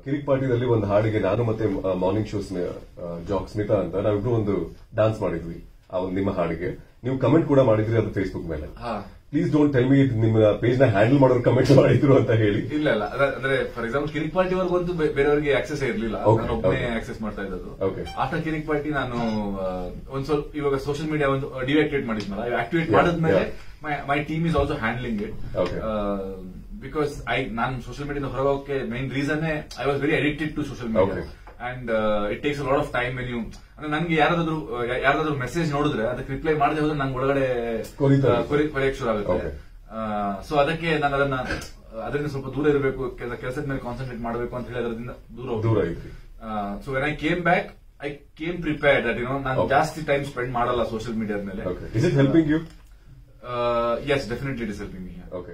ಕಿರಿಕ್ ಪಾರ್ಟಿದಲ್ಲಿ ಒಂದು ಹಾಡಿಗೆ ನಾನು ಮತ್ತೆ ಮಾರ್ನಿಂಗ್ ಶೋ ಜಾಕ್ ಸ್ಮಿತಾ ಅಂತ ನಾವಿಬ್ರು ಒಂದು ಡಾನ್ಸ್ ಮಾಡಿದ್ವಿ ಆ ಒಂದು ನಿಮ್ಮ ಹಾಡಿಗೆ. ನೀವು ಕಮೆಂಟ್ ಕೂಡ ಮಾಡಿದ್ರಿ ಅದು ಫೇಸ್ಬುಕ್ ಮೇಲೆ. ಪ್ಲೀಸ್ ಡೋಂಟ್ ಟೆಲ್ ಮಿ ನಿಮ್ಮ ಪೇಜ್ ನ ಹ್ಯಾಂಡಲ್ ಮಾಡೋರು ಕಮೆಂಟ್ ಮಾಡಿದ್ರು ಅಂತ ಹೇಳಿ. ಇಲ್ಲ ಅಂದ್ರೆ ಫಾರ್ ಎಕ್ಸಾಂಪಲ್ ಕಿರಿಕ್ ಪಾರ್ಟಿ ವರ್ಗಂತೂ ಬೇರೆಯವರಿಗೆ ಆಕ್ಸೆಸ್ ಇರಲಿಲ್ಲ, ನಾನು ಒಬ್ಬನೇ ಆಕ್ಸೆಸ್ ಮಾಡ್ತಾ ಇದ್ದದ್ದು. ಆಫ್ಟರ್ ಕಿರಿಕ್ ಪಾರ್ಟಿ ನಾನು ಒಂದ್ ಸ್ವಲ್ಪ ಇವಾಗ ಸೋಷಿಯಲ್ ಮೀಡಿಯಾ ಒಂದು ಡಿಆಕ್ಟಿವೇಟ್ ಮಾಡಿದ್ನಲ್ಲ, ಆಕ್ಟಿವೇಟ್ ಮಾಡಿದ್ಮೇಲೆ my team is also handling it. Because ನಾನು ಸೋಷಿಯಲ್ ಮೀಡಿಯಾದ ಹೊರಗೋಕೆ main reason I was very addicted to social media and it takes a lot of time when you ಅಂದ್ರೆ ನನ್ಗೆ ಯಾರಾದ್ರೂ ಮೆಸೇಜ್ ನೋಡಿದ್ರೆ ಅದಕ್ಕೆ ರಿಪ್ಲೈ ಮಾಡದೆ ಹೋದ್ರೆ ನಂಗೆ ಒಳಗಡೆ ಕೊರೆಯಕ್ಕೆ ಶುರು ಆಗುತ್ತೆ. ಸೊ ಅದಕ್ಕೆ ನಾನು ಅದರಿಂದ ಸ್ವಲ್ಪ ದೂರ ಇರಬೇಕು, ಕೆಲಸದ ಮೇಲೆ ಕಾನ್ಸಂಟ್ರೇಟ್ ಮಾಡಬೇಕು ಅಂತ ಹೇಳಿ ಅದರಿಂದ ದೂರ ಇದ್ರಿ. So when I came back I came prepared that ನಾನು ಜಾಸ್ತಿ ಟೈಮ್ ಸ್ಪೆಂಡ್ ಮಾಡಲ್ಲ ಸೋಷಿಯಲ್ ಮೀಡಿಯಾದ ಮೇಲೆ. Is it helping you? Yes, definitely it is helping me. Okay.